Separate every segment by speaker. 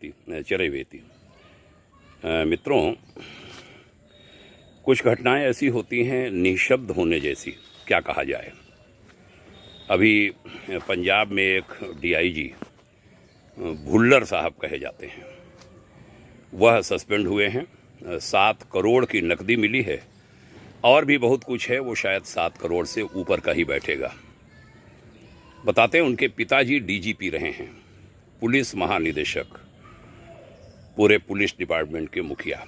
Speaker 1: चले हुए थी। मित्रों, कुछ घटनाएं ऐसी होती हैं निशब्द होने जैसी, क्या कहा जाए। अभी पंजाब में एक डीआईजी भुल्लर साहब कहे जाते हैं, वह सस्पेंड हुए हैं। 7 करोड़ की नकदी मिली है और भी बहुत कुछ है, वो शायद 7 करोड़ से ऊपर का ही बैठेगा। बताते हैं उनके पिताजी डीजीपी रहे हैं, पुलिस महानिदेशक, पूरे पुलिस डिपार्टमेंट के मुखिया,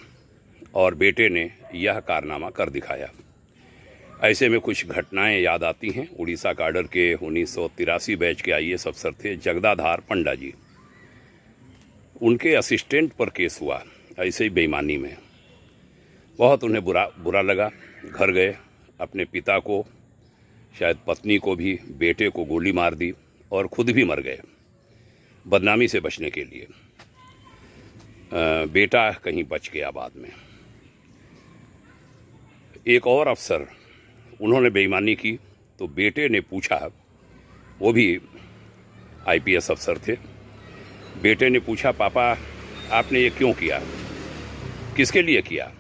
Speaker 1: और बेटे ने यह कारनामा कर दिखाया। ऐसे में कुछ घटनाएं याद आती हैं। उड़ीसा काडर के 1983 बैच के आईएएस अफसर थे जगदाधार पंडा जी, उनके असिस्टेंट पर केस हुआ ऐसे ही बेईमानी में। बहुत उन्हें बुरा लगा। घर गए, अपने पिता को, शायद पत्नी को भी, बेटे को गोली मार दी और खुद भी मर गए बदनामी से बचने के लिए। बेटा कहीं बच गया बाद में। एक और अफसर, उन्होंने बेईमानी की तो बेटे ने पूछा, वो भी आईपीएस अफसर थे, बेटे ने पूछा, पापा आपने ये क्यों किया, किसके लिए किया?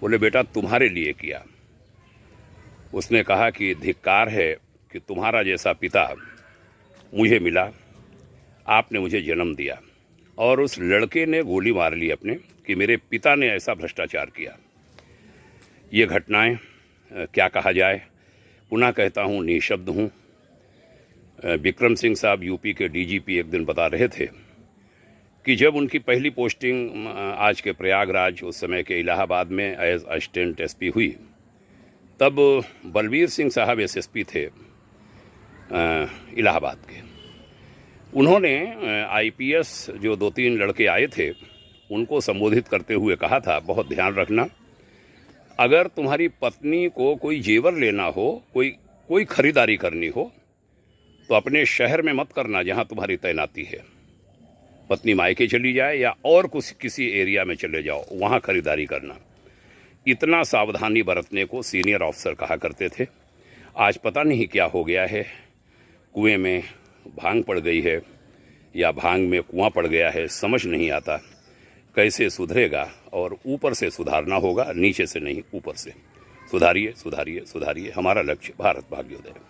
Speaker 1: बोले, बेटा तुम्हारे लिए किया। उसने कहा कि धिक्कार है कि तुम्हारा जैसा पिता मुझे मिला, आपने मुझे जन्म दिया। और उस लड़के ने गोली मार ली अपने कि मेरे पिता ने ऐसा भ्रष्टाचार किया। ये घटनाएं, क्या कहा जाए, पुनः कहता हूँ निशब्द हूँ। विक्रम सिंह साहब यूपी के डीजीपी एक दिन बता रहे थे कि जब उनकी पहली पोस्टिंग आज के प्रयागराज, उस समय के इलाहाबाद में एज असिस्टेंट एसपी हुई, तब बलबीर सिंह साहब एसएसपी थे इलाहाबाद के। उन्होंने आईपीएस जो 2-3 लड़के आए थे उनको संबोधित करते हुए कहा था, बहुत ध्यान रखना, अगर तुम्हारी पत्नी को कोई जेवर लेना हो, कोई खरीदारी करनी हो, तो अपने शहर में मत करना जहां तुम्हारी तैनाती है। पत्नी मायके चली जाए या और किसी एरिया में चले जाओ, वहां खरीदारी करना। इतना सावधानी बरतने को सीनियर ऑफिसर कहा करते थे। आज पता नहीं क्या हो गया है, कुएं में भांग पड़ गई है या भांग में कुआं पड़ गया है, समझ नहीं आता कैसे सुधरेगा। और ऊपर से सुधारना होगा, नीचे से नहीं, ऊपर से। सुधारिए सुधारिए सुधारिए, हमारा लक्ष्य भारत भाग्योदय।